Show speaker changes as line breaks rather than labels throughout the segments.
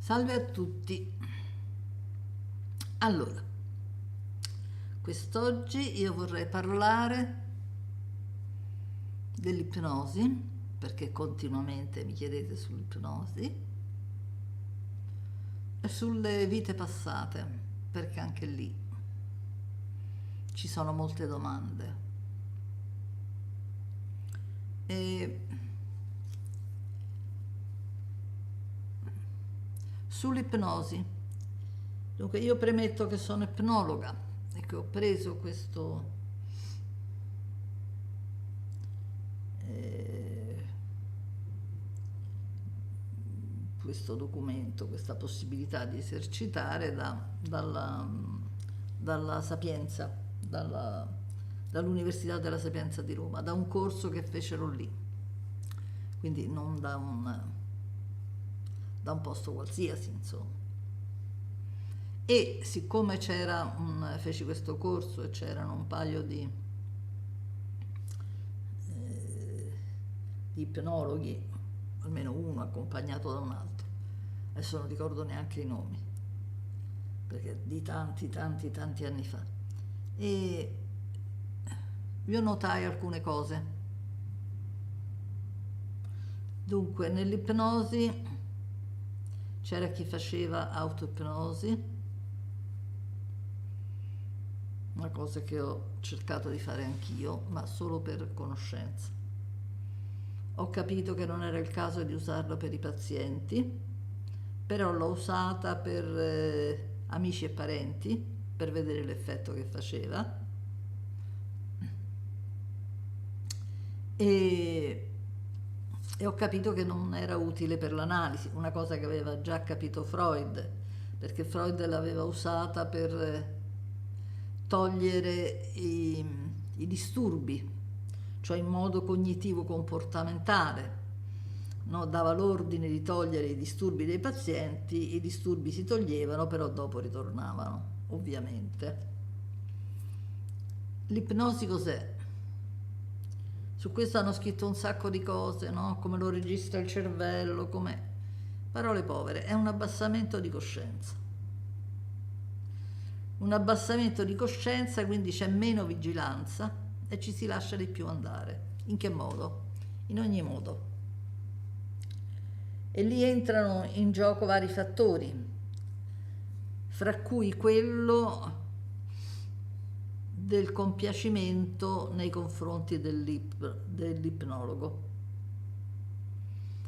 Salve a tutti. Allora, quest'oggi io vorrei parlare dell'ipnosi, perché continuamente mi chiedete sull'ipnosi, e sulle vite passate, perché anche lì ci sono molte domande. E sull'ipnosi, dunque io premetto che sono ipnologa e che ho preso questo documento, questa possibilità di esercitare dalla Sapienza, dall'Università della Sapienza di Roma, da un corso che fecero lì, quindi non da un posto qualsiasi, insomma. E siccome feci questo corso e c'erano un paio di ipnologhi, almeno uno accompagnato da un altro, adesso non ricordo neanche i nomi, perché di tanti anni fa, e io notai alcune cose. Dunque, nell'ipnosi c'era chi faceva autoipnosi, una cosa che ho cercato di fare anch'io, ma solo per conoscenza. Ho capito che non era il caso di usarlo per i pazienti, però l'ho usata per amici e parenti, per vedere l'effetto che faceva. E ho capito che non era utile per l'analisi, una cosa che aveva già capito Freud, perché Freud l'aveva usata per togliere i disturbi, cioè in modo cognitivo-comportamentale, no? Dava l'ordine di togliere i disturbi dei pazienti, i disturbi si toglievano, però dopo ritornavano, ovviamente. L'ipnosi cos'è? Su questo hanno scritto un sacco di cose, no? Come lo registra il cervello, come... Parole povere, è un abbassamento di coscienza. Un abbassamento di coscienza, quindi c'è meno vigilanza e ci si lascia di più andare. In che modo? In ogni modo. E lì entrano in gioco vari fattori, fra cui quello del compiacimento nei confronti dell'ipnologo.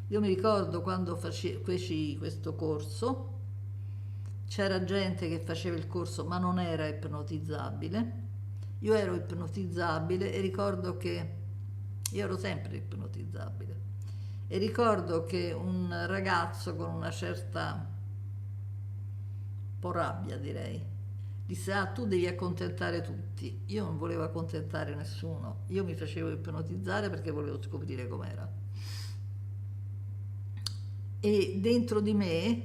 Io mi ricordo quando feci questo corso, c'era gente che faceva il corso ma non era ipnotizzabile. Io ero ipnotizzabile e ricordo che io ero sempre ipnotizzabile. E ricordo che un ragazzo con una certa un po' rabbia, direi, disse: ah, tu devi accontentare tutti. Io non volevo accontentare nessuno, io mi facevo ipnotizzare perché volevo scoprire com'era. E dentro di me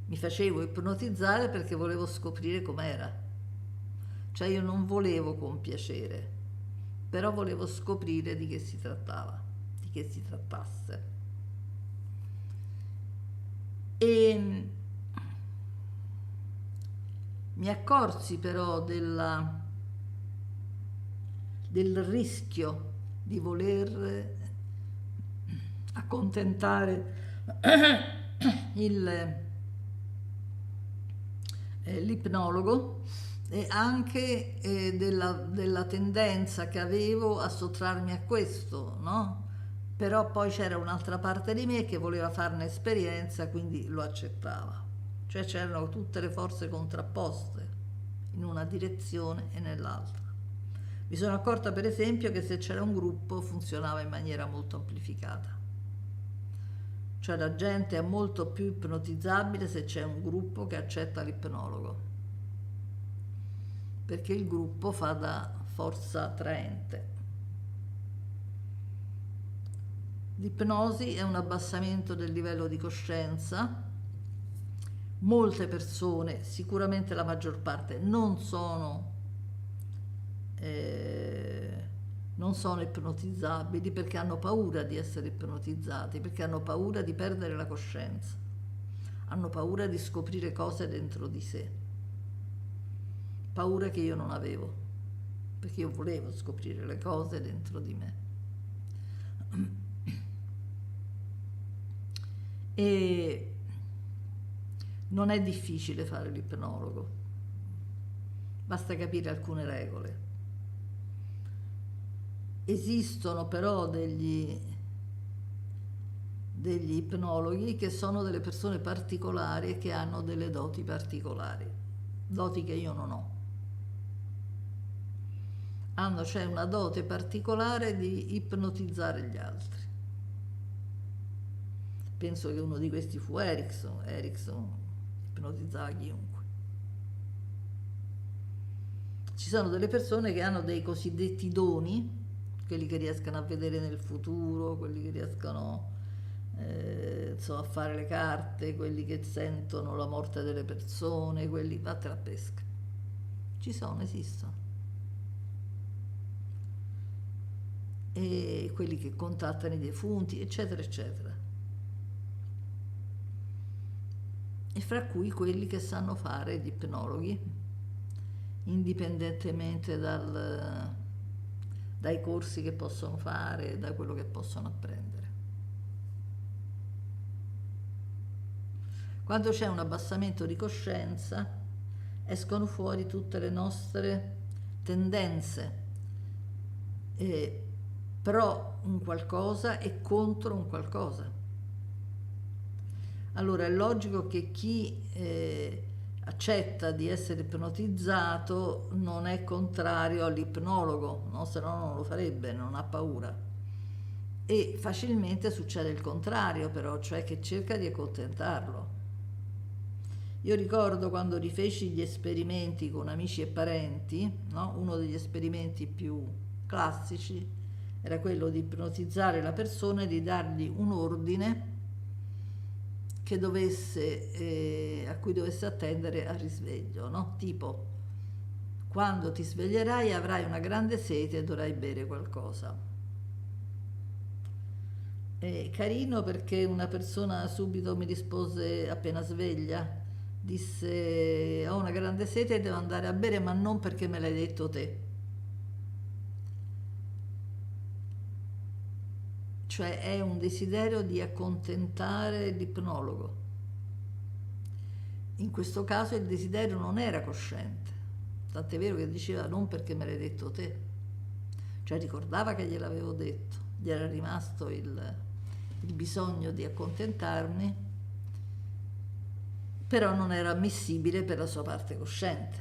mi facevo ipnotizzare perché volevo scoprire com'era. Cioè io non volevo compiacere, però volevo scoprire di che si trattava, di che si trattasse. E mi accorsi però del rischio di voler accontentare l'ipnologo, e anche della tendenza che avevo a sottrarmi a questo, no? Però poi c'era un'altra parte di me che voleva farne esperienza, quindi lo accettava. Cioè c'erano tutte le forze contrapposte in una direzione e nell'altra. Mi sono accorta per esempio che se c'era un gruppo funzionava in maniera molto amplificata. Cioè la gente è molto più ipnotizzabile se c'è un gruppo che accetta l'ipnologo, perché il gruppo fa da forza attraente. L'ipnosi è un abbassamento del livello di coscienza. Molte persone, sicuramente la maggior parte, non sono ipnotizzabili perché hanno paura di essere ipnotizzati, perché hanno paura di perdere la coscienza, hanno paura di scoprire cose dentro di sé, paura che io non avevo, perché io volevo scoprire le cose dentro di me. E non è difficile fare l'ipnologo, basta capire alcune regole. Esistono però degli ipnologhi che sono delle persone particolari e che hanno delle doti particolari, doti che io non ho. Hanno cioè una dote particolare di ipnotizzare gli altri. Penso che uno di questi fu Erickson. Erickson ipnotizzava chiunque. Ci sono delle persone che hanno dei cosiddetti doni, quelli che riescono a vedere nel futuro, quelli che riescono insomma, a fare le carte, quelli che sentono la morte delle persone, quelli vattene a pesca. Ci sono, esistono. E quelli che contattano i defunti, eccetera, eccetera. E fra cui quelli che sanno fare gli ipnologhi, indipendentemente dai corsi che possono fare, da quello che possono apprendere. Quando c'è un abbassamento di coscienza, escono fuori tutte le nostre tendenze pro un qualcosa e contro un qualcosa. Allora è logico che chi accetta di essere ipnotizzato non è contrario all'ipnologo, no? Se no non lo farebbe, non ha paura. E facilmente succede il contrario però, cioè che cerca di accontentarlo. Io ricordo quando rifeci gli esperimenti con amici e parenti, no? Uno degli esperimenti più classici era quello di ipnotizzare la persona e di dargli un ordine che a cui dovesse attendere al risveglio, no? Tipo, quando ti sveglierai avrai una grande sete e dovrai bere qualcosa. È carino perché una persona subito mi rispose appena sveglia, disse ho una grande sete e devo andare a bere, ma non perché me l'hai detto te. Cioè è un desiderio di accontentare l'ipnologo. In questo caso il desiderio non era cosciente, tant'è vero che diceva non perché me l'hai detto te, cioè ricordava che gliel'avevo detto, gli era rimasto il bisogno di accontentarmi, però non era ammissibile per la sua parte cosciente.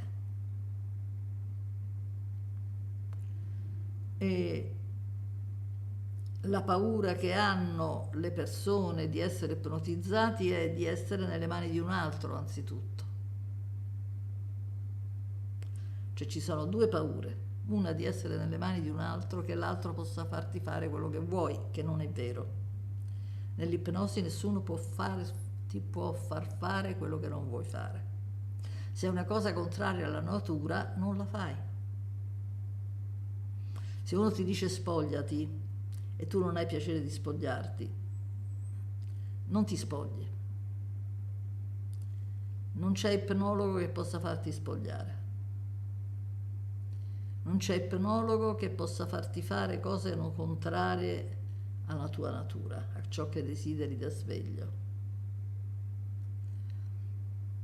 E la paura che hanno le persone di essere ipnotizzati è di essere nelle mani di un altro, anzitutto. Cioè ci sono due paure, una di essere nelle mani di un altro, che l'altro possa farti fare quello che vuoi, che non è vero. Nell'ipnosi nessuno ti può far fare quello che non vuoi fare. Se è una cosa contraria alla natura, non la fai. Se uno ti dice spogliati e tu non hai piacere di spogliarti, non ti spogli. Non c'è ipnologo che possa farti spogliare. Non c'è ipnologo che possa farti fare cose non contrarie alla tua natura, a ciò che desideri da sveglio.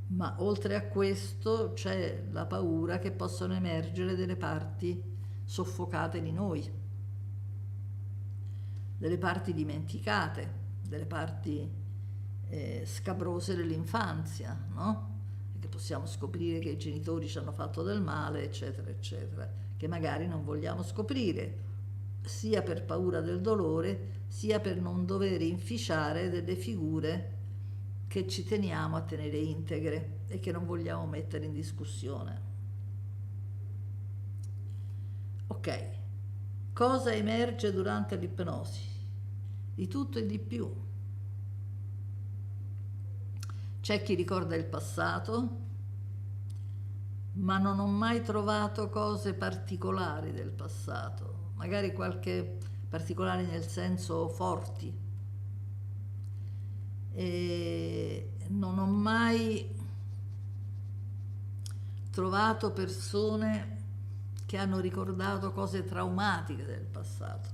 Ma oltre a questo c'è la paura che possono emergere delle parti soffocate di noi, delle parti dimenticate, delle parti scabrose dell'infanzia, no? Che possiamo scoprire che i genitori ci hanno fatto del male, eccetera, eccetera, che magari non vogliamo scoprire, sia per paura del dolore, sia per non dover inficiare delle figure che ci teniamo a tenere integre e che non vogliamo mettere in discussione. Ok, cosa emerge durante l'ipnosi? Di tutto e di più. C'è chi ricorda il passato, ma non ho mai trovato cose particolari del passato, magari qualche particolare nel senso forti. E non ho mai trovato persone che hanno ricordato cose traumatiche del passato,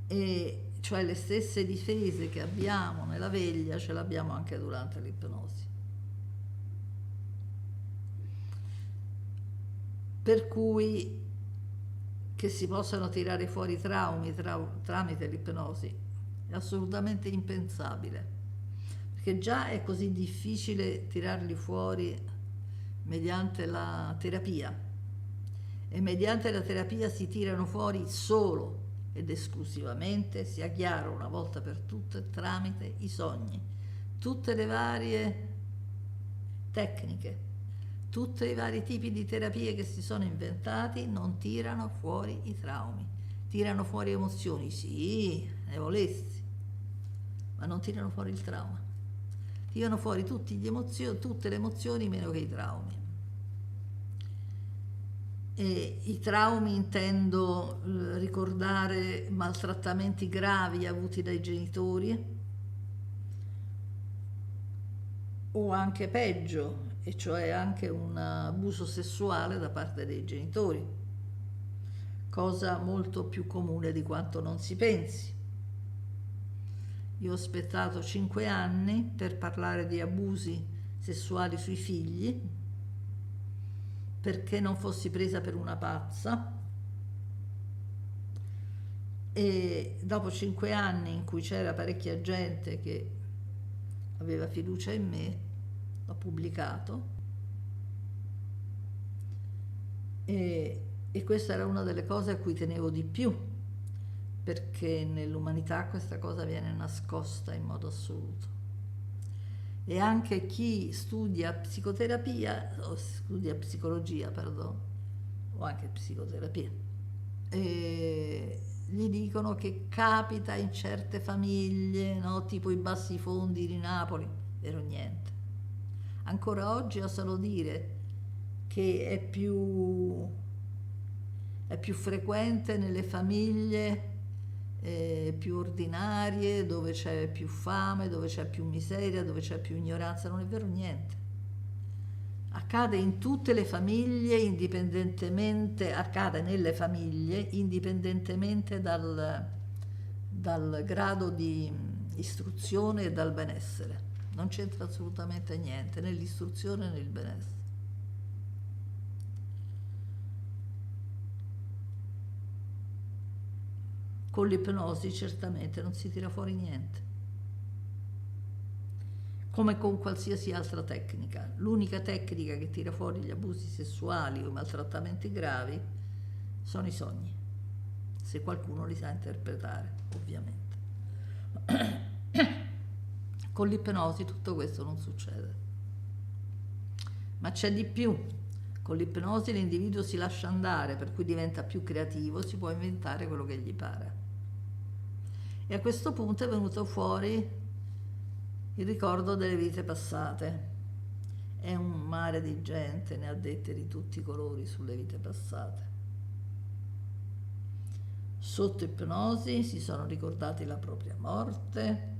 e cioè le stesse difese che abbiamo nella veglia ce l'abbiamo anche durante l'ipnosi. Per cui che si possano tirare fuori i traumi tramite l'ipnosi è assolutamente impensabile, perché già è così difficile tirarli fuori mediante la terapia, e mediante la terapia si tirano fuori solo ed esclusivamente, sia chiaro una volta per tutte, tramite i sogni. Tutte le varie tecniche, tutti i vari tipi di terapie che si sono inventati non tirano fuori i traumi, tirano fuori emozioni, sì, ne volessi, ma non tirano fuori il trauma. Tirano fuori tutte le emozioni meno che i traumi. E i traumi intendo ricordare maltrattamenti gravi avuti dai genitori, o anche peggio, e cioè anche un abuso sessuale da parte dei genitori, cosa molto più comune di quanto non si pensi. Io ho aspettato 5 anni per parlare di abusi sessuali sui figli, perché non fossi presa per una pazza, e dopo 5 anni in cui c'era parecchia gente che aveva fiducia in me, l'ho pubblicato, e questa era una delle cose a cui tenevo di più, perché nell'umanità questa cosa viene nascosta in modo assoluto. E anche chi studia psicoterapia, o studia psicologia, perdono, o anche psicoterapia, gli dicono che capita in certe famiglie, no? Tipo i bassi fondi di Napoli, vero niente. Ancora oggi osano dire che è più frequente nelle famiglie più ordinarie, dove c'è più fame, dove c'è più miseria, dove c'è più ignoranza. Non è vero niente. Accade in tutte le famiglie, accade nelle famiglie indipendentemente dal grado di istruzione e dal benessere. Non c'entra assolutamente niente né l'istruzione né il benessere. Con l'ipnosi certamente non si tira fuori niente, come con qualsiasi altra tecnica. L'unica tecnica che tira fuori gli abusi sessuali o i maltrattamenti gravi sono i sogni, se qualcuno li sa interpretare, ovviamente. Con l'ipnosi tutto questo non succede. Ma c'è di più. Con l'ipnosi l'individuo si lascia andare, per cui diventa più creativo, si può inventare quello che gli pare. E a questo punto è venuto fuori il ricordo delle vite passate. È un mare di gente, ne ha dette di tutti i colori sulle vite passate. Sotto ipnosi si sono ricordati la propria morte.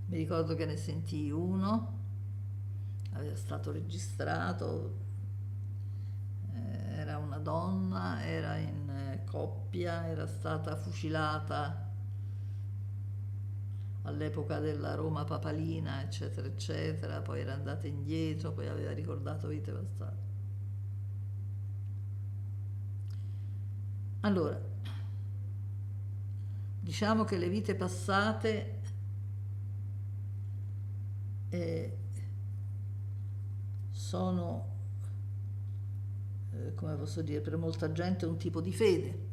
Mi ricordo che ne sentii uno, aveva stato registrato, era una donna, era in coppia, era stata fucilata all'epoca della Roma papalina, eccetera, eccetera, poi era andata indietro, poi aveva ricordato vite passate. Allora, diciamo che le vite passate sono, come posso dire, per molta gente un tipo di fede.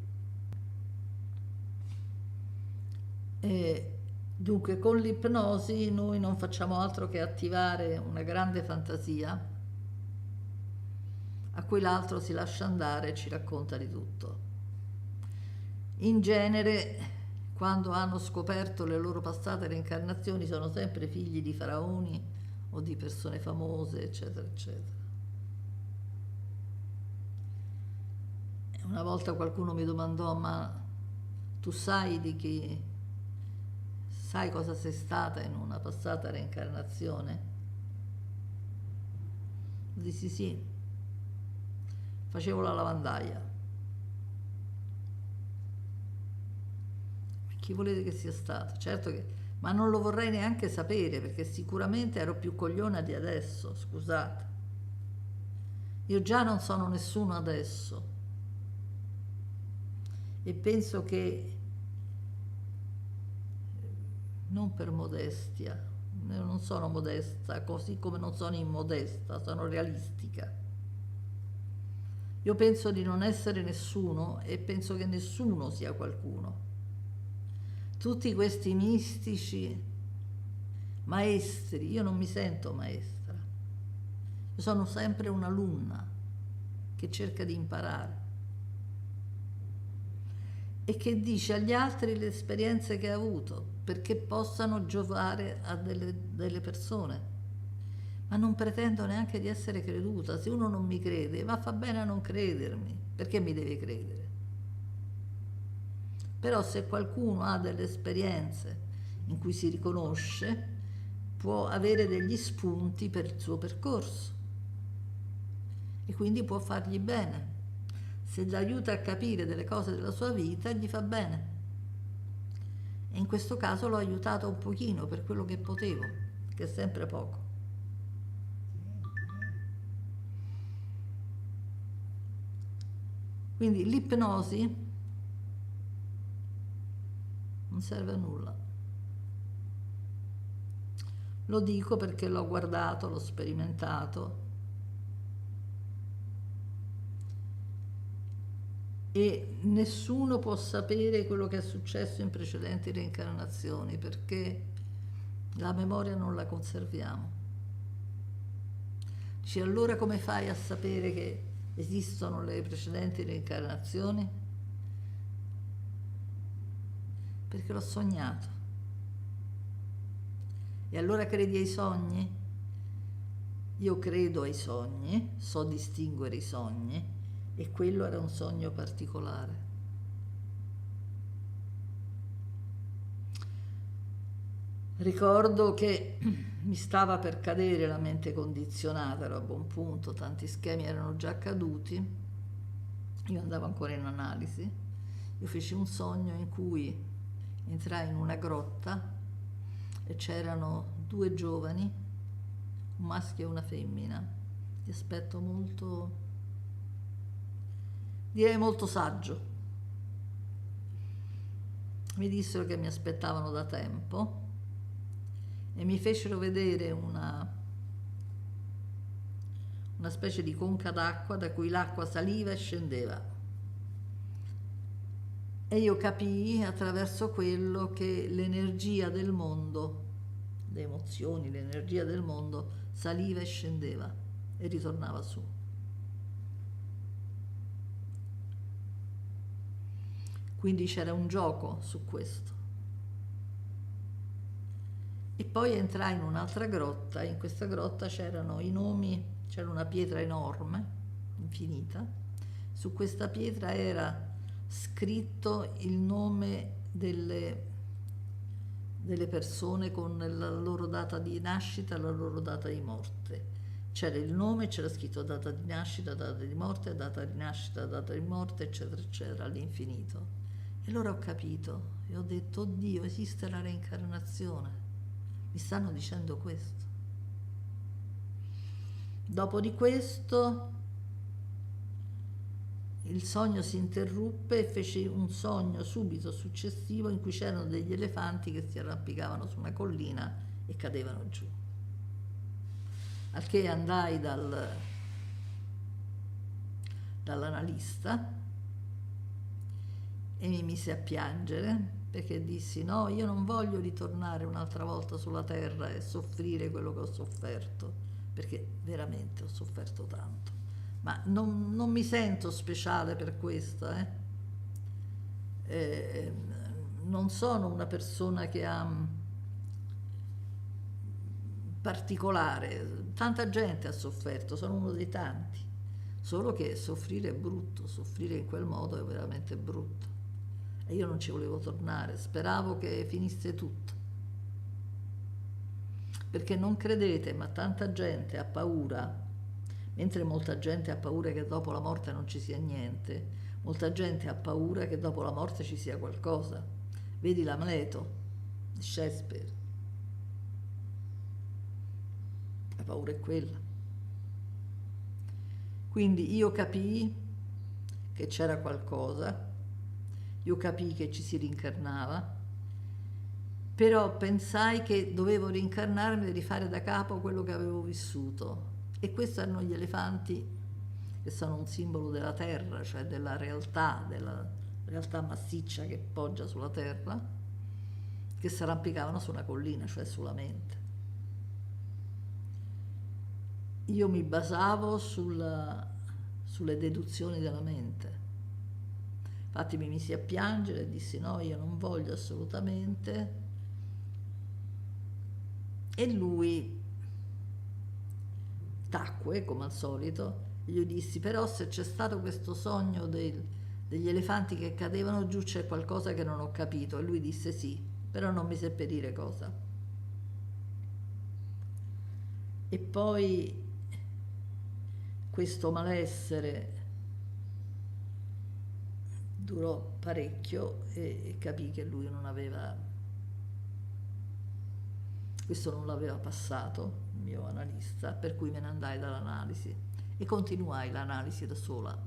Dunque con l'ipnosi noi non facciamo altro che attivare una grande fantasia a cui l'altro si lascia andare e ci racconta di tutto. In genere, quando hanno scoperto le loro passate reincarnazioni, sono sempre figli di faraoni o di persone famose, eccetera, eccetera. Una volta qualcuno mi domandò: ma Tu sai di chi, sai cosa sei stata in una passata reincarnazione? Dissi sì, facevo la lavandaia. Chi volete che sia stato? Certo che, ma non lo vorrei neanche sapere perché sicuramente ero più cogliona di adesso, scusate. Io già non sono nessuno adesso e penso che, non per modestia, non sono modesta, così come non sono immodesta, sono realistica. Io penso di non essere nessuno e penso che nessuno sia qualcuno. Tutti questi mistici, maestri, io non mi sento maestra, io sono sempre un'alunna che cerca di imparare e che dice agli altri le esperienze che ha avuto perché possano giovare a delle persone. Ma non pretendo neanche di essere creduta. Se uno non mi crede, va, fa bene a non credermi, perché mi deve credere? Però se qualcuno ha delle esperienze in cui si riconosce, può avere degli spunti per il suo percorso e quindi può fargli bene. Se gli aiuta a capire delle cose della sua vita, gli fa bene. E in questo caso l'ho aiutato un pochino per quello che potevo, che è sempre poco. Quindi l'ipnosi non serve a nulla. Lo dico perché l'ho guardato, l'ho sperimentato e nessuno può sapere quello che è successo in precedenti reincarnazioni perché la memoria non la conserviamo. Dici, allora come fai a sapere che esistono le precedenti reincarnazioni? Perché l'ho sognato. E allora credi ai sogni? Io credo ai sogni, so distinguere i sogni e quello era un sogno particolare. Ricordo che mi stava per cadere la mente condizionata, ero a buon punto, tanti schemi erano già caduti, io andavo ancora in analisi, io feci un sogno in cui entrai in una grotta e c'erano due giovani, un maschio e una femmina, di aspetto molto, direi molto saggio. Mi dissero che mi aspettavano da tempo e mi fecero vedere una specie di conca d'acqua da cui l'acqua saliva e scendeva. E io capii attraverso quello che l'energia del mondo, le emozioni, l'energia del mondo saliva e scendeva e ritornava su. Quindi c'era un gioco su questo. E poi entrai in un'altra grotta, e in questa grotta c'erano i nomi, c'era una pietra enorme, infinita, su questa pietra era scritto il nome delle persone con la loro data di nascita e la loro data di morte. C'era il nome, c'era scritto data di nascita, data di morte, data di nascita, data di morte, eccetera, eccetera, all'infinito. E allora ho capito e ho detto, oddio, esiste la reincarnazione. Mi stanno dicendo questo. Dopo di questo il sogno si interruppe e feci un sogno subito successivo in cui c'erano degli elefanti che si arrampicavano su una collina e cadevano giù. Al che andai dall'analista e mi mise a piangere perché dissi no, io non voglio ritornare un'altra volta sulla terra e soffrire quello che ho sofferto, perché veramente ho sofferto tanto, ma non mi sento speciale per questo, non sono una persona che ha particolare, tanta gente ha sofferto, sono uno dei tanti, solo che soffrire è brutto, soffrire in quel modo è veramente brutto. e io non ci volevo tornare, speravo che finisse tutto. Perché non credete, ma tanta gente ha paura, mentre molta gente ha paura che dopo la morte non ci sia niente, molta gente ha paura che dopo la morte ci sia qualcosa. Vedi l'Amleto di Shakespeare. La paura è quella. Quindi io capii che c'era qualcosa, io capii che ci si rincarnava, però pensai che dovevo rincarnarmi e rifare da capo quello che avevo vissuto. E questi erano gli elefanti, che sono un simbolo della terra, cioè della realtà massiccia che poggia sulla terra, che si arrampicavano su una collina, cioè sulla mente. Io mi basavo sulle deduzioni della mente. Infatti mi misi a piangere e dissi no, io non voglio assolutamente. E lui tacque, come al solito, e gli dissi, però se c'è stato questo sogno degli elefanti che cadevano giù, c'è qualcosa che non ho capito. E lui disse sì, però non mi seppe dire cosa. E poi questo malessere durò parecchio e capì che lui non aveva, questo non l'aveva passato, il mio analista, per cui me ne andai dall'analisi e continuai l'analisi da sola.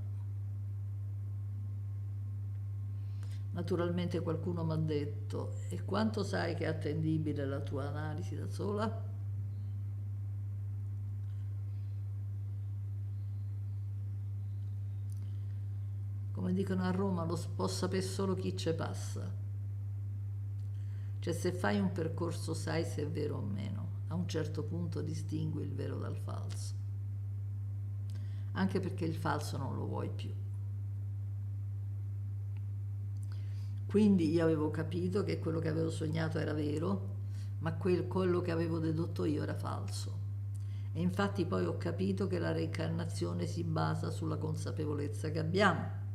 Naturalmente qualcuno mi ha detto, e quanto sai che è attendibile la tua analisi da sola? Come dicono a Roma, lo può sapere solo chi ci passa. Cioè se fai un percorso sai se è vero o meno, a un certo punto distingui il vero dal falso, anche perché il falso non lo vuoi più. Quindi io avevo capito che quello che avevo sognato era vero, ma quello che avevo dedotto io era falso. E infatti poi ho capito che la reincarnazione si basa sulla consapevolezza che abbiamo.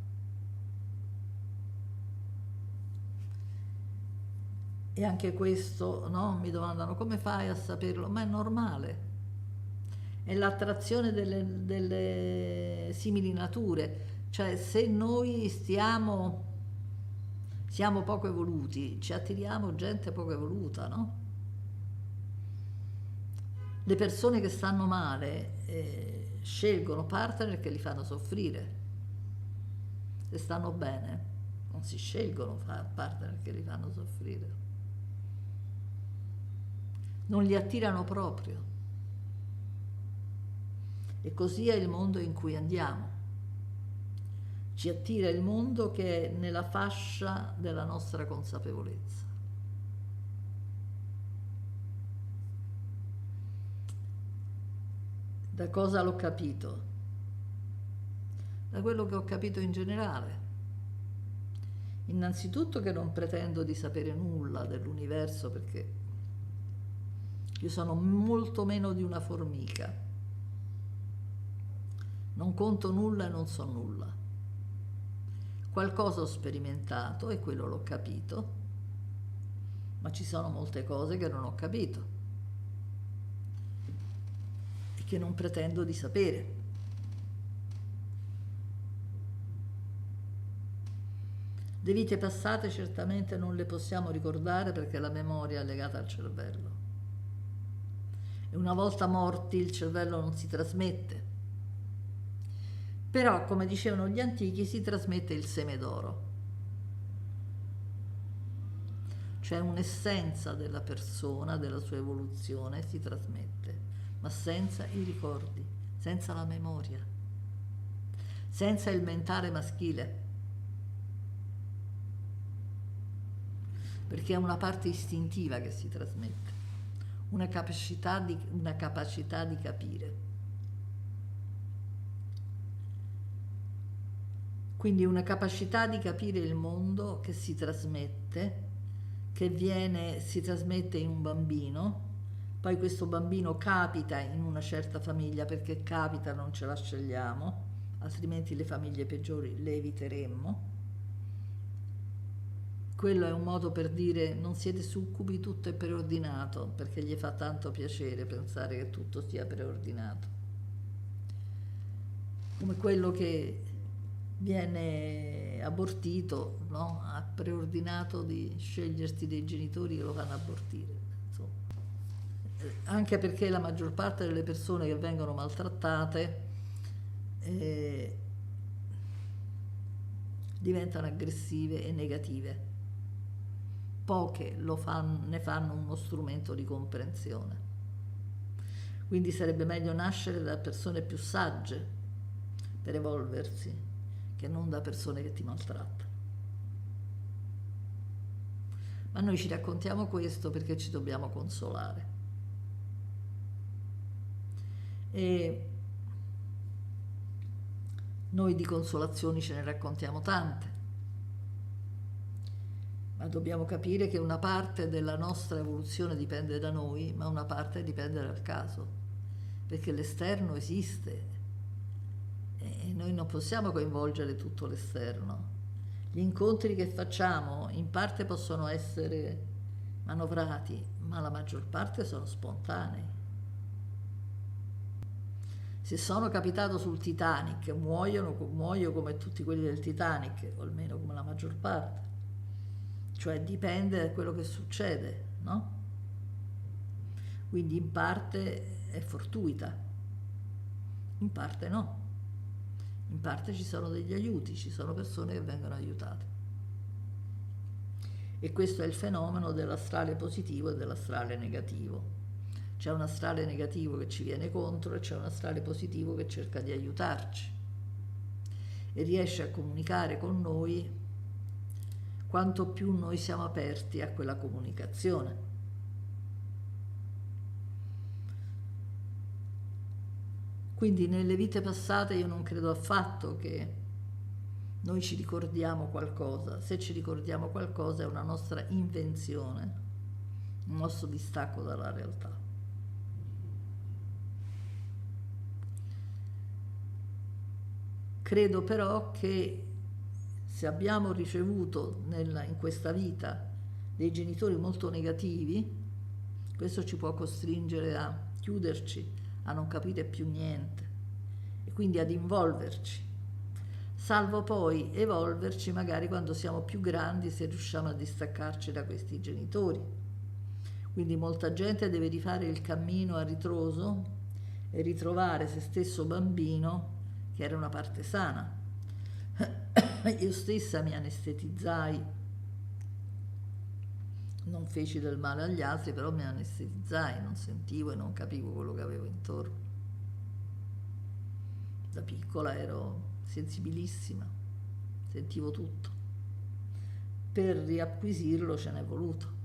E anche questo, no? Mi domandano come fai a saperlo? Ma è normale, è l'attrazione delle simili nature, cioè se noi siamo poco evoluti, ci attiriamo gente poco evoluta, no? Le persone che stanno male scelgono partner che li fanno soffrire, se stanno bene non si scelgono partner che li fanno soffrire, non li attirano proprio. E così è il mondo in cui andiamo. Ci attira il mondo che è nella fascia della nostra consapevolezza. Da cosa l'ho capito? Da quello che ho capito in generale. Innanzitutto che non pretendo di sapere nulla dell'universo, perché io sono molto meno di una formica. Non conto nulla e non so nulla. Qualcosa ho sperimentato e quello l'ho capito, ma ci sono molte cose che non ho capito e che non pretendo di sapere. Le vite passate certamente non le possiamo ricordare perché la memoria è legata al cervello. E una volta morti il cervello non si trasmette. Però, come dicevano gli antichi, si trasmette il seme d'oro, cioè un'essenza della persona, della sua evoluzione si trasmette, ma senza i ricordi, senza la memoria, senza il mentale maschile, perché è una parte istintiva che si trasmette, una capacità di capire. Quindi una capacità di capire il mondo che si trasmette, si trasmette in un bambino, poi questo bambino capita in una certa famiglia, perché capita, non ce la scegliamo, altrimenti le famiglie peggiori le eviteremmo. quello è un modo per dire non siete succubi, tutto è preordinato, perché gli fa tanto piacere pensare che tutto sia preordinato. Come quello che viene abortito, no? Ha preordinato di scegliersi dei genitori che lo fanno abortire. Insomma. Anche perché la maggior parte delle persone che vengono maltrattate eh, diventano aggressive e negative. Poche ne fanno uno strumento di comprensione. Quindi sarebbe meglio nascere da persone più sagge per evolversi, che non da persone che ti maltrattano. Ma noi ci raccontiamo questo perché ci dobbiamo consolare. E noi di consolazioni ce ne raccontiamo tante, ma dobbiamo capire che una parte della nostra evoluzione dipende da noi, ma una parte dipende dal caso, perché l'esterno esiste e noi non possiamo coinvolgere tutto l'esterno. Gli incontri che facciamo in parte possono essere manovrati, ma la maggior parte sono spontanei. Se sono capitato sul Titanic, muoio come tutti quelli del Titanic, o almeno come la maggior parte. Cioè dipende da quello che succede, no? Quindi in parte è fortuita, in parte no. In parte ci sono degli aiuti, ci sono persone che vengono aiutate. E questo è il fenomeno dell'astrale positivo e dell'astrale negativo. C'è un astrale negativo che ci viene contro e c'è un astrale positivo che cerca di aiutarci e riesce a comunicare con noi quanto più noi siamo aperti a quella comunicazione. Quindi nelle vite passate io non credo affatto che noi ci ricordiamo qualcosa. Se ci ricordiamo qualcosa è una nostra invenzione, un nostro distacco dalla realtà. Credo però che se abbiamo ricevuto in questa vita dei genitori molto negativi, questo ci può costringere a chiuderci, a non capire più niente e quindi ad involverci, salvo poi evolverci magari quando siamo più grandi, se riusciamo a distaccarci da questi genitori. Quindi molta gente deve rifare il cammino a ritroso e ritrovare se stesso bambino, che era una parte sana. Io stessa mi anestetizzai, non feci del male agli altri, però mi anestetizzai, non sentivo e non capivo quello che avevo intorno. Da piccola ero sensibilissima, sentivo tutto. Per riacquisirlo ce n'è voluto.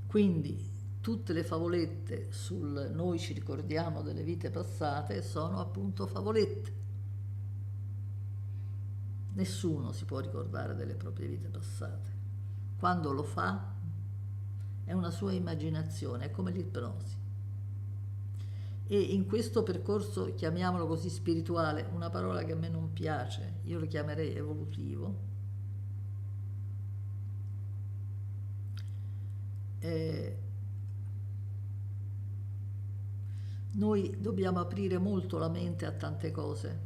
Quindi tutte le favolette sul noi ci ricordiamo delle vite passate sono appunto favolette. Nessuno si può ricordare delle proprie vite passate. Quando lo fa è una sua immaginazione, è come l'ipnosi. E in questo percorso, chiamiamolo così spirituale, una parola che a me non piace, io lo chiamerei evolutivo, noi dobbiamo aprire molto la mente a tante cose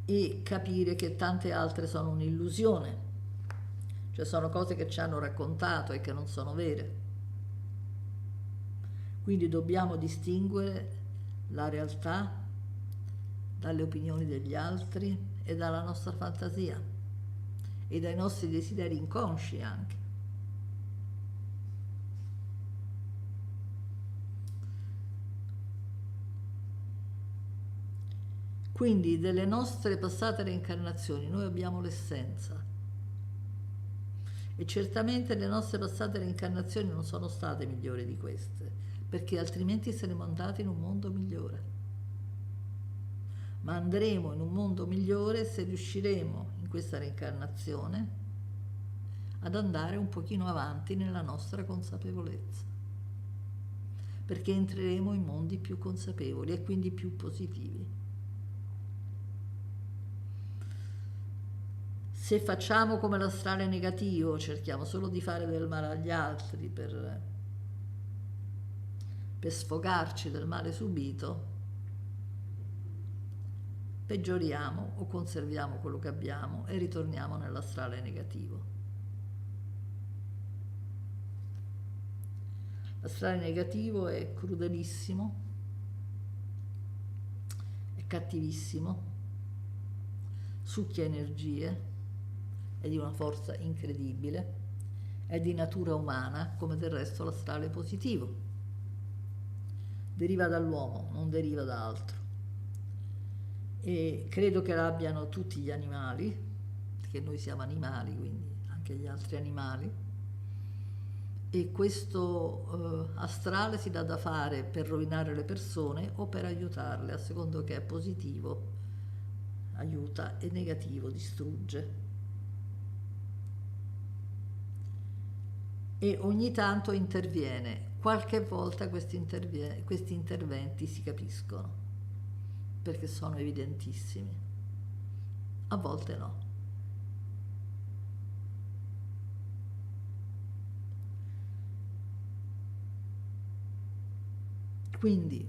e capire che tante altre sono un'illusione, cioè sono cose che ci hanno raccontato e che non sono vere. Quindi dobbiamo distinguere la realtà dalle opinioni degli altri e dalla nostra fantasia e dai nostri desideri inconsci anche. Quindi delle nostre passate reincarnazioni noi abbiamo l'essenza e certamente le nostre passate reincarnazioni non sono state migliori di queste, perché altrimenti saremmo andati in un mondo migliore. Ma andremo in un mondo migliore se riusciremo in questa reincarnazione ad andare un pochino avanti nella nostra consapevolezza. perché entreremo in mondi più consapevoli e quindi più positivi. Se facciamo come l'astrale negativo, cerchiamo solo di fare del male agli altri per sfogarci del male subito, peggioriamo o conserviamo quello che abbiamo e ritorniamo nell'astrale negativo. L'astrale negativo è crudelissimo, è cattivissimo, succhia energie, è di una forza incredibile, è di natura umana, come del resto l'astrale positivo. Deriva dall'uomo, non deriva da altro. E credo che l'abbiano tutti gli animali, perché noi siamo animali, quindi anche gli altri animali. E questo astrale si dà da fare per rovinare le persone o per aiutarle, a secondo che è positivo, aiuta, e negativo, distrugge. E ogni tanto interviene. Qualche volta questi interventi si capiscono, perché sono evidentissimi. A volte no. Quindi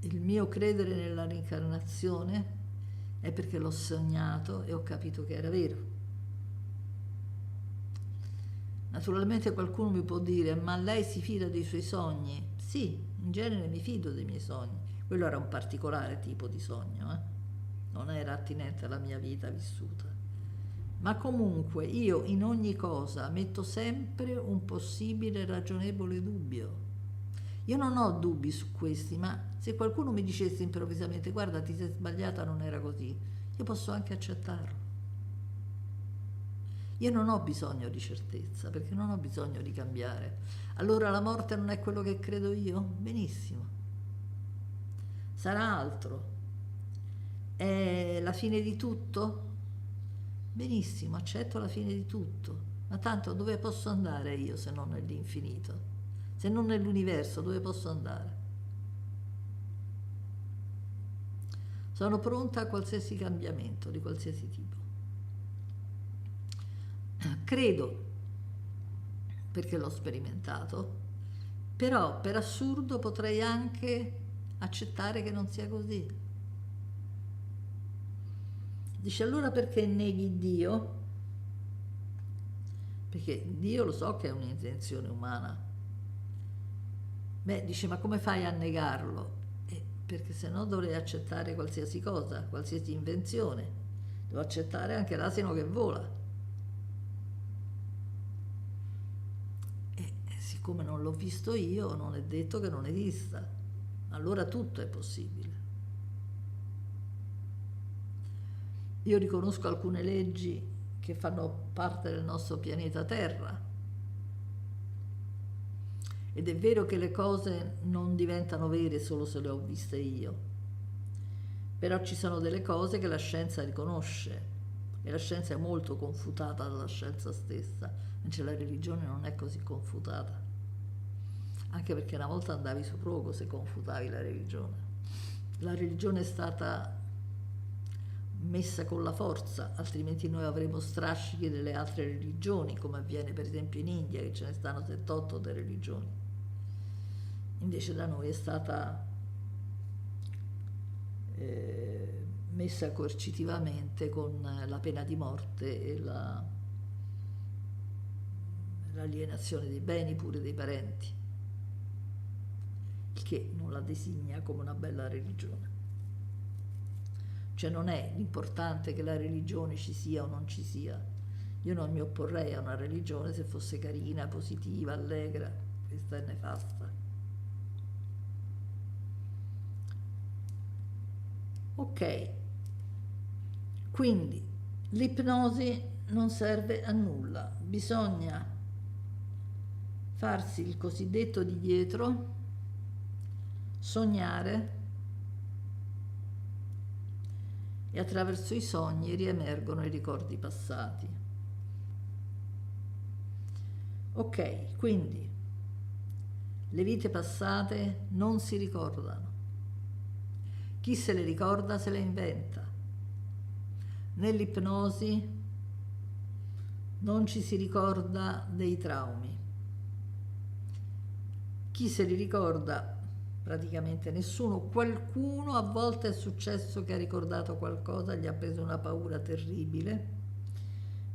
il mio credere nella reincarnazione è perché l'ho sognato e ho capito che era vero. Naturalmente qualcuno mi può dire: ma lei si fida dei suoi sogni? Sì, in genere mi fido dei miei sogni. Quello era un particolare tipo di sogno, non era attinente alla mia vita vissuta. Ma comunque io in ogni cosa metto sempre un possibile ragionevole dubbio. Io non ho dubbi su questi, ma se qualcuno mi dicesse improvvisamente: guarda, ti sei sbagliata, non era così, io posso anche accettarlo. Io non ho bisogno di certezza, perché non ho bisogno di cambiare. Allora la morte non è quello che credo io? Benissimo. Sarà altro. È la fine di tutto? Benissimo, accetto la fine di tutto. Ma tanto dove posso andare io se non nell'infinito? Se non nell'universo, dove posso andare? Sono pronta a qualsiasi cambiamento, di qualsiasi tipo. Credo, perché l'ho sperimentato, però per assurdo potrei anche accettare che non sia così. Dice: allora perché neghi Dio? Perché Dio lo so che è un'intenzione umana. Beh, dice: ma come fai a negarlo? Perché se no dovrei accettare qualsiasi cosa, qualsiasi invenzione. Devo accettare anche l'asino che vola. Siccome non l'ho visto io, non è detto che non esista. Allora tutto è possibile. Io riconosco alcune leggi che fanno parte del nostro pianeta Terra. Ed è vero che le cose non diventano vere solo se le ho viste io. Però ci sono delle cose che la scienza riconosce. E la scienza è molto confutata dalla scienza stessa. Invece la religione non è così confutata. Anche perché una volta andavi su rogo se confutavi la religione. La religione è stata messa con la forza, altrimenti noi avremo strascichi delle altre religioni, come avviene per esempio in India, che ce ne stanno 7-8 di religioni. Invece da noi è stata messa coercitivamente con la pena di morte e l'alienazione dei beni, pure dei parenti, il che non la designa come una bella religione. Cioè non è importante che la religione ci sia o non ci sia. Io non mi opporrei a una religione se fosse carina, positiva, allegra. Questa è nefasta. Ok, quindi l'ipnosi non serve a nulla, bisogna farsi il cosiddetto di dietro, sognare, e attraverso i sogni riemergono i ricordi passati. Ok, quindi Le vite passate non si ricordano. Chi se le ricorda se le inventa. Nell'ipnosi non ci si ricorda dei traumi. Chi se li ricorda? Praticamente nessuno. Qualcuno, a volte è successo che ha ricordato qualcosa, gli ha preso una paura terribile,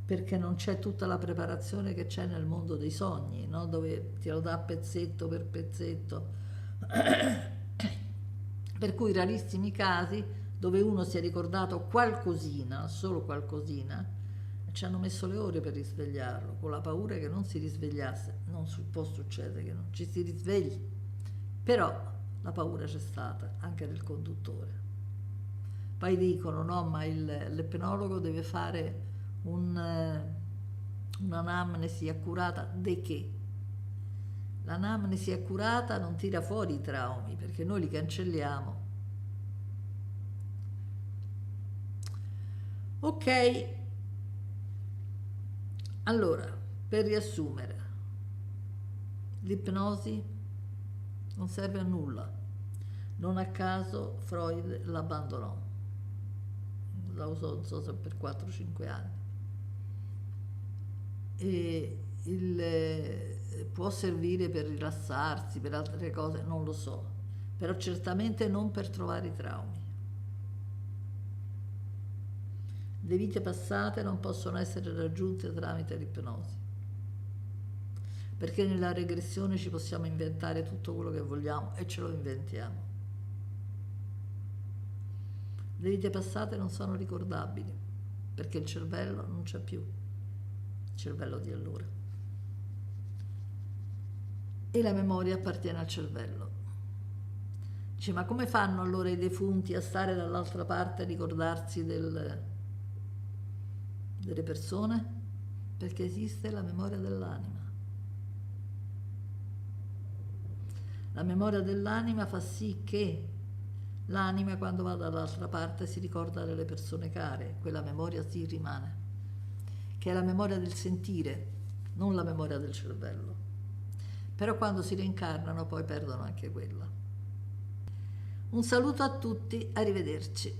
perché non c'è tutta la preparazione che c'è nel mondo dei sogni, no? Dove ti lo dà pezzetto per pezzetto. Per cui rarissimi casi dove uno si è ricordato qualcosina, solo qualcosina, ci hanno messo le ore per risvegliarlo, con la paura che non si risvegliasse. Non può succedere che non ci si risvegli, però la paura c'è stata anche nel conduttore. Poi dicono no, ma l'ipnologo deve fare un'anamnesi accurata di che? L'anamnesi accurata non tira fuori i traumi, perché noi li cancelliamo. Ok, allora, per riassumere, l'ipnosi non serve a nulla. Non a caso Freud l'abbandonò, la usò non so se per 4-5 anni. E può servire per rilassarsi, per altre cose, non lo so, però certamente non per trovare i traumi. Le vite passate non possono essere raggiunte tramite l'ipnosi, perché nella regressione ci possiamo inventare tutto quello che vogliamo e ce lo inventiamo. Le vite passate non sono ricordabili, perché il cervello non c'è più, il cervello di allora. E la memoria appartiene al cervello. Dice, ma come fanno allora i defunti a stare dall'altra parte a ricordarsi delle persone? Perché esiste la memoria dell'anima. La memoria dell'anima fa sì che l'anima, quando va dall'altra parte, si ricorda delle persone care, quella memoria si rimane, che è la memoria del sentire, non la memoria del cervello. Però quando si reincarnano poi perdono anche quella. Un saluto a tutti, arrivederci.